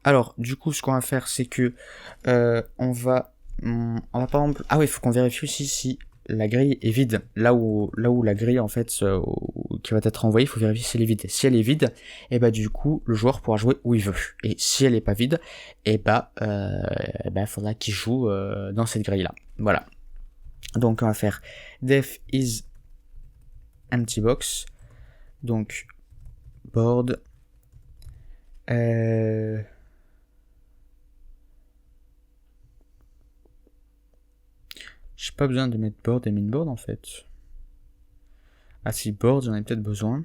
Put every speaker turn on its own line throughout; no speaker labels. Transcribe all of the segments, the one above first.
Alors, du coup, ce qu'on va faire, c'est que on va par exemple... Ah oui, il faut qu'on vérifie aussi si la grille est vide. Là où la grille, en fait, qui va être envoyée, il faut vérifier si elle est vide. Si elle est vide, et bah du coup, le joueur pourra jouer où il veut. Et si elle est pas vide, et bah, il faudra qu'il joue dans cette grille-là. Voilà. Donc, on va faire def is empty box. Donc, board. J'ai pas besoin de mettre board et mainboard en fait. Ah si, board, j'en ai peut-être besoin.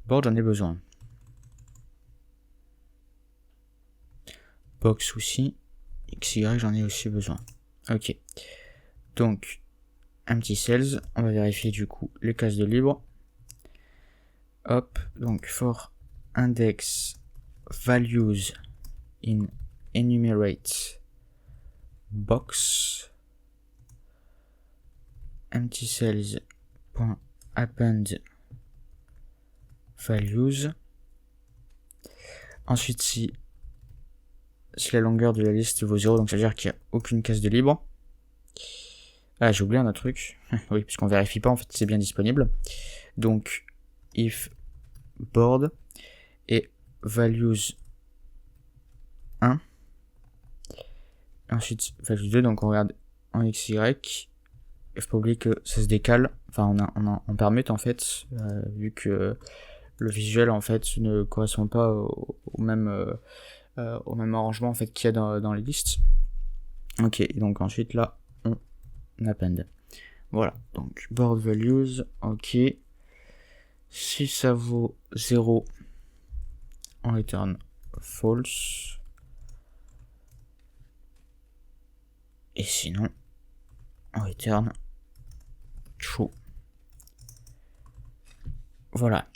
Board, j'en ai besoin. Box aussi. XY, j'en ai aussi besoin. Ok. Donc, empty cells. On va vérifier du coup les cases de libre. Hop. Donc, for index values in enumerate box. Empty cells .append values. Ensuite, si la longueur de la liste vaut 0, donc ça veut dire qu'il n'y a aucune case de libre. Ah, j'ai oublié un autre truc. Oui, puisqu'on vérifie pas en fait si c'est bien disponible. Donc, if board et values 1. Ensuite, values 2, donc on regarde en XY. Il faut pas oublier que ça se décale. Enfin, on permute en fait, vu que le visuel en fait ne correspond pas au même arrangement en fait qu'il y a dans les listes. Ok, donc ensuite là on append. Voilà, donc board values, ok. Si ça vaut 0, on return false. Et sinon, on return true. Voilà.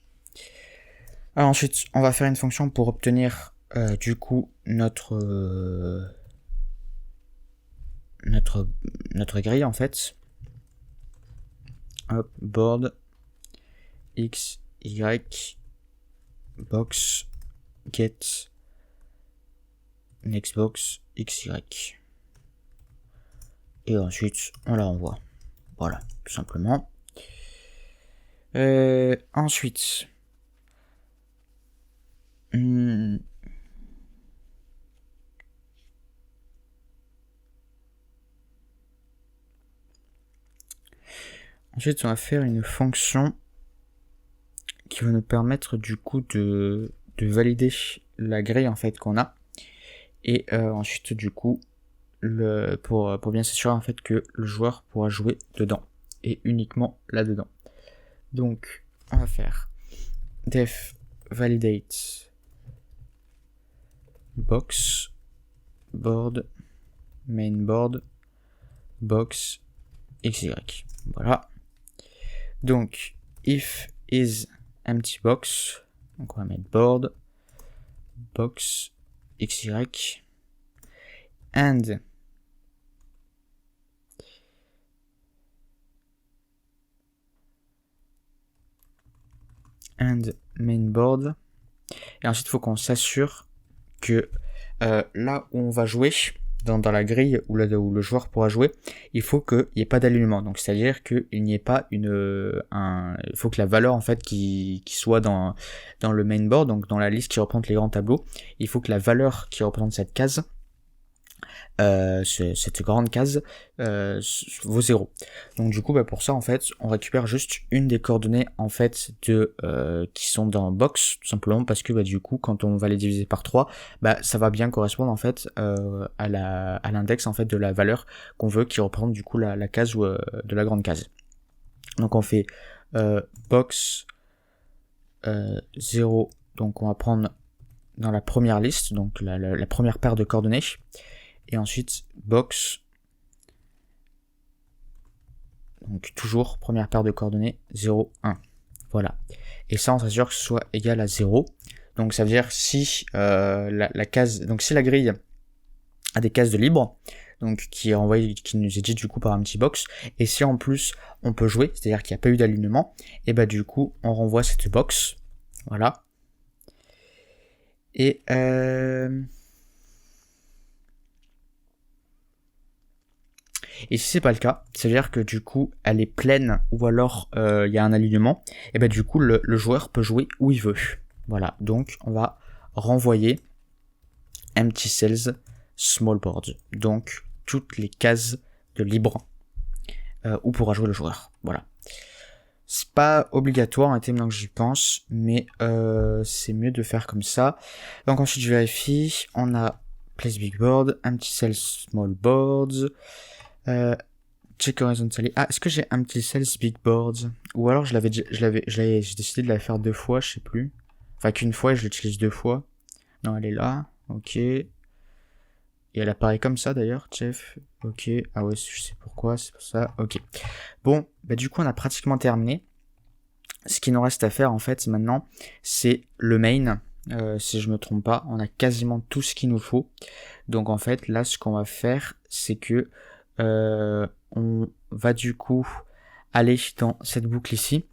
Alors ensuite, on va faire une fonction pour obtenir du coup notre grille en fait. Hop, board x y box get next box xy. Et ensuite, on la renvoie. Voilà, tout simplement. Ensuite, ensuite, on va faire une fonction qui va nous permettre du coup de valider la grille en fait qu'on a. Et ensuite, du coup, pour bien s'assurer en fait que le joueur pourra jouer dedans et uniquement là-dedans. Donc, on va faire def validate box board main board box xy. Voilà. Donc, if is empty box, donc on va mettre board box xy and main board. Et ensuite, il faut qu'on s'assure que là où on va jouer, dans la grille où le joueur pourra jouer, il faut qu'il n'y ait pas d'alignement. Donc, c'est-à-dire qu'il n'y ait pas il faut que la valeur en fait qui soit dans le main board, donc dans la liste qui représente les grands tableaux, il faut que la valeur qui représente cette case, cette grande case vaut 0. Donc du coup pour ça en fait on récupère juste une des coordonnées en fait qui sont dans box, tout simplement parce que du coup quand on va les diviser par 3, ça va bien correspondre en fait à l'index en fait de la valeur qu'on veut, qui représente du coup la case de la grande case. Donc on fait box 0, donc on va prendre dans la première liste, donc la première paire de coordonnées. Et ensuite, box, donc toujours première paire de coordonnées, 0, 1. Voilà. Et ça, on s'assure que ce soit égal à 0. Donc ça veut dire si la case, donc si la grille a des cases de libre, donc qui est envoyé, qui nous est dit du coup par un petit box. Et si en plus on peut jouer, c'est-à-dire qu'il n'y a pas eu d'alignement, et bah du coup on renvoie cette box, voilà. Et si c'est pas le cas, c'est-à-dire que du coup elle est pleine ou alors il y a un alignement, et bah du coup le joueur peut jouer où il veut. Voilà, donc on va renvoyer empty cells small boards, donc toutes les cases de libre où pourra jouer le joueur. Voilà. C'est pas obligatoire en été maintenant que j'y pense, mais c'est mieux de faire comme ça. Donc ensuite je vérifie, on a place big board, empty cells small boards, check horizontally. Ah, est-ce que j'ai empty cells big boards? Ou alors j'ai décidé de la faire 2 fois, je sais plus. Enfin qu'une fois et je l'utilise 2 fois. Non, elle est là, ok. Et elle apparaît comme ça d'ailleurs, chef. Ok, ah ouais, je sais pourquoi, c'est pour ça, ok. Bon, bah du coup on a pratiquement terminé. Ce qui nous reste à faire en fait maintenant, c'est le main. Si je me trompe pas, on a quasiment tout ce qu'il nous faut. Donc en fait, là ce qu'on va faire, c'est que on va du coup aller dans cette boucle ici.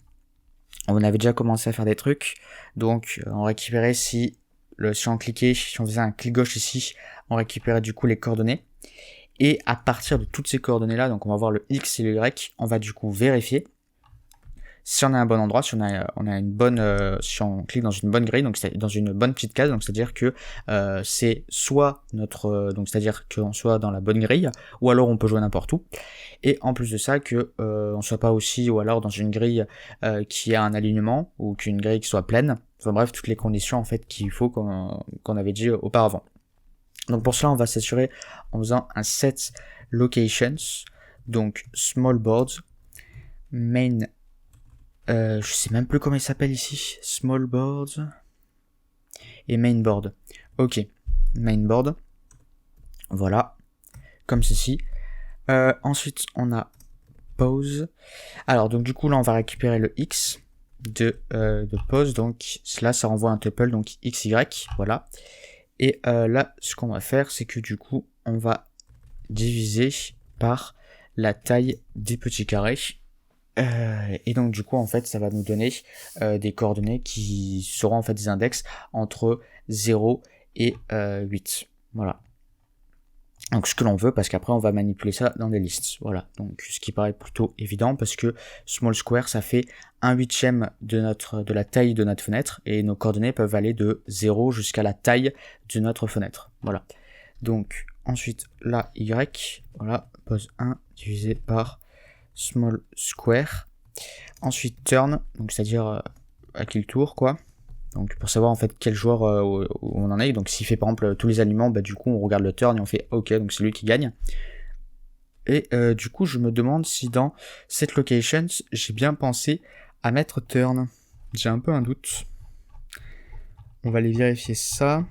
On avait déjà commencé à faire des trucs. Donc on récupérait si on cliquait, si on faisait un clic gauche ici, on récupérait du coup les coordonnées. Et à partir de toutes ces coordonnées là, donc on va voir le X et le Y, on va du coup vérifier si on a un bon endroit, si on a une bonne, si on clique dans une bonne grille, donc c'est dans une bonne petite case, donc c'est-à-dire que c'est soit notre, donc c'est-à-dire qu'on soit dans la bonne grille, ou alors on peut jouer n'importe où. Et en plus de ça, que on soit pas aussi, ou alors dans une grille qui a un alignement, ou qu'une grille qui soit pleine. Enfin bref, toutes les conditions en fait qu'il faut qu'on avait dit auparavant. Donc pour cela, on va s'assurer en faisant un set locations, donc small boards, main. Je sais même plus comment il s'appelle ici. Small boards. Et main board. Ok. Main board. Voilà. Comme ceci. Ensuite, on a pause. Alors, donc du coup, là, on va récupérer le X de pause. Donc là, ça renvoie un tuple. Donc XY. Voilà. Et là, ce qu'on va faire, c'est que du coup, on va diviser par la taille des petits carrés. Et donc du coup en fait ça va nous donner des coordonnées qui seront en fait des index entre 0 et 8. Voilà. Donc ce que l'on veut, parce qu'après on va manipuler ça dans des listes. Voilà. Donc ce qui paraît plutôt évident parce que small square ça fait 1/8 de la taille de notre fenêtre et nos coordonnées peuvent aller de 0 jusqu'à la taille de notre fenêtre. Voilà. Donc ensuite la Y, voilà, pose 1 divisé par small square. Ensuite turn, donc c'est-à-dire à qui le tour quoi. Donc pour savoir en fait quel joueur où on en est. Donc s'il fait par exemple tous les aliments, bah du coup on regarde le turn et on fait ok, donc c'est lui qui gagne. Et du coup je me demande si dans cette location j'ai bien pensé à mettre turn. J'ai un peu un doute. On va aller vérifier ça.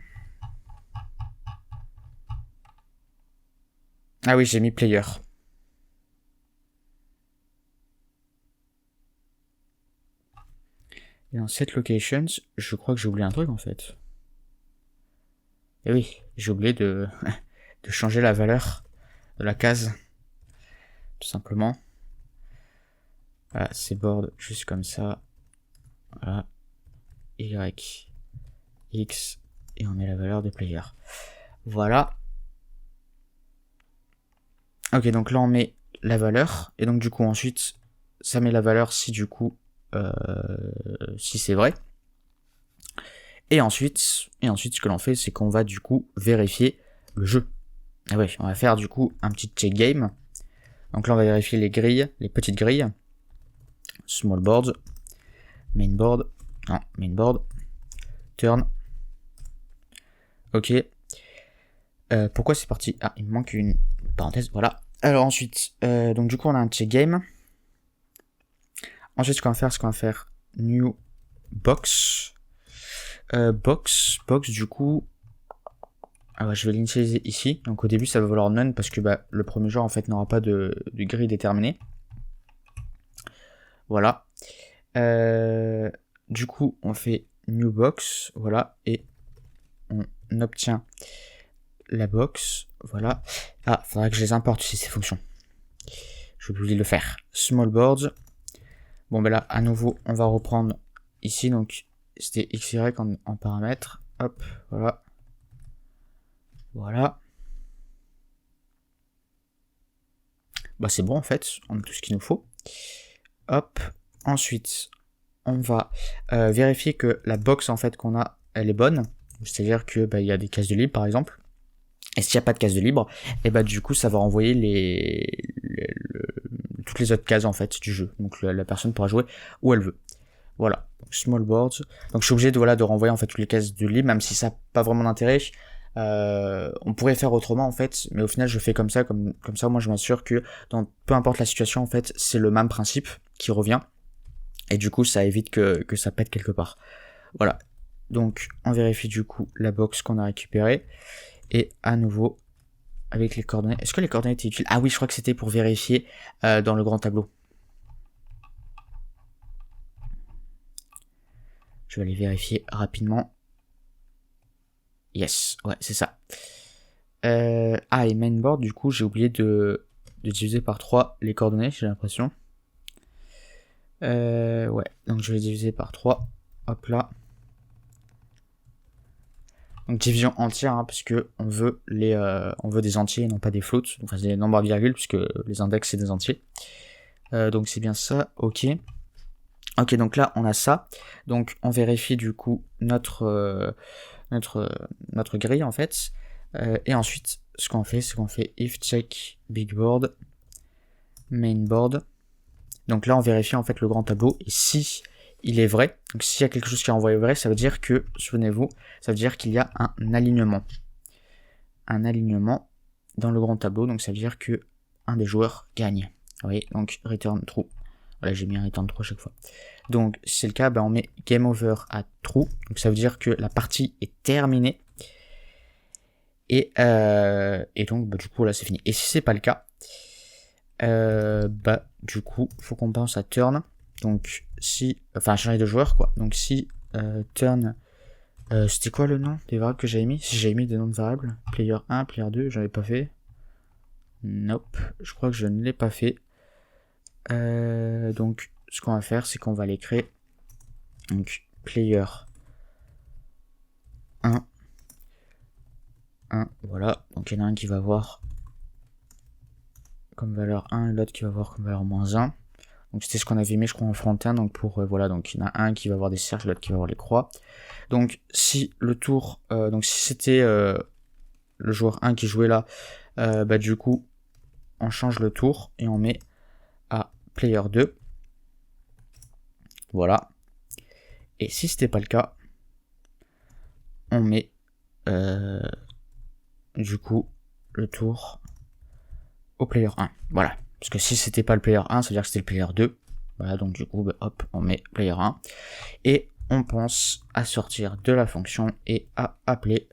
Ah oui, j'ai mis player. Et dans cette locations, je crois que j'ai oublié un truc en fait. Et oui, j'ai oublié de changer la valeur de la case. Tout simplement. Voilà, c'est board juste comme ça. Voilà. Y, X, et on met la valeur des players. Voilà. Ok, donc là on met la valeur, et donc du coup ensuite, ça met la valeur si du coup, si c'est vrai. Et ensuite, ce que l'on fait, c'est qu'on va du coup vérifier le jeu. Ah ouais, on va faire du coup un petit check game. Donc là on va vérifier les grilles, les petites grilles. Small boards, main board, non, main board, turn. Ok. Pourquoi c'est parti? Ah, il me manque une parenthèse, voilà. Alors ensuite, donc du coup on a un check game. Ensuite ce qu'on va faire new box. Box du coup, ah ouais, je vais l'initialiser ici. Donc au début ça va valoir none parce que bah, le premier joueur en fait n'aura pas de grille déterminée. Voilà. Du coup on fait new box, voilà, et on obtient la box. voilà. Ah, faudra que je les importe aussi ces fonctions. J'ai oublié de le faire. Small boards. Bon ben là, à nouveau, on va reprendre ici, donc c'était XY en paramètres. Hop, voilà. Voilà. Bah c'est bon en fait, on a tout ce qu'il nous faut. Hop, ensuite, on va vérifier que la box en fait qu'on a, elle est bonne. C'est-à-dire que bah, y a des cases de libre par exemple. Et s'il n'y a pas de case de libre, et bah du coup ça va renvoyer toutes les autres cases en fait du jeu. Donc la personne pourra jouer où elle veut. Voilà, donc, small boards. Donc je suis obligé de renvoyer en fait toutes les cases de libre, même si ça n'a pas vraiment d'intérêt. On pourrait faire autrement en fait, mais au final je fais comme ça moi je m'assure que dans peu importe la situation en fait, c'est le même principe qui revient. Et du coup ça évite que ça pète quelque part. Voilà. Donc on vérifie du coup la box qu'on a récupérée. Et à nouveau, avec les coordonnées. Est-ce que les coordonnées étaient utiles? Ah oui, je crois que c'était pour vérifier dans le grand tableau. Je vais aller vérifier rapidement. Yes, ouais, c'est ça. Ah, et mainboard, du coup, j'ai oublié de diviser par 3 les coordonnées, j'ai l'impression. Ouais, donc je vais diviser par 3. Hop là. Donc division entière, hein, parce que on veut des entiers et non pas des floats, enfin des nombres à virgule, puisque les index c'est des entiers. Donc c'est bien ça, ok. Ok, donc là on a ça. Donc on vérifie du coup notre grille en fait. Et ensuite, ce qu'on fait, c'est qu'on fait if check big board main board. Donc là on vérifie en fait le grand tableau, et si il est vrai, donc s'il y a quelque chose qui est envoyé vrai, ça veut dire que, souvenez-vous, ça veut dire qu'il y a un alignement. Un alignement dans le grand tableau, donc ça veut dire que un des joueurs gagne. Vous voyez, donc return true. Voilà, j'ai mis un return true à chaque fois. Donc si c'est le cas, ben, on met game over à true, donc ça veut dire que la partie est terminée. Et donc bah, du coup là c'est fini. Et si c'est pas le cas, bah du coup faut qu'on pense à turn. Donc si, enfin changer de joueur quoi. Donc si turn, c'était quoi le nom des variables que j'avais mis? Si j'avais mis des noms de variables, player 1, player 2, j'avais pas fait. Nope, je crois que je ne l'ai pas fait. Donc ce qu'on va faire, c'est qu'on va les créer. Donc player 1, voilà. Donc il y en a un qui va avoir comme valeur 1 et l'autre qui va avoir comme valeur -1. Donc c'était ce qu'on avait mis je crois en front-end, donc pour voilà, donc il y en a un qui va avoir des cercles, l'autre qui va avoir les croix. Donc si le tour, donc si c'était le joueur 1 qui jouait là, bah du coup on change le tour et on met à player 2. Voilà. Et si c'était pas le cas, on met du coup le tour au player 1. Voilà. Parce que si c'était pas le player 1, ça veut dire que c'était le player 2. Voilà, donc du coup, bah, hop, on met player 1. Et on pense à sortir de la fonction et à appeler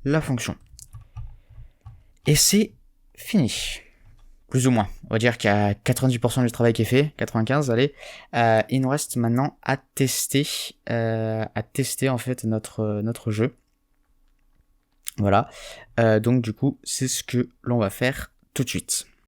la fonction. Et c'est fini. Plus ou moins. On va dire qu'il y a 90% du travail qui est fait. 95, allez. Il nous reste maintenant à tester en fait notre jeu. Voilà. Donc du coup, c'est ce que l'on va faire tout de suite.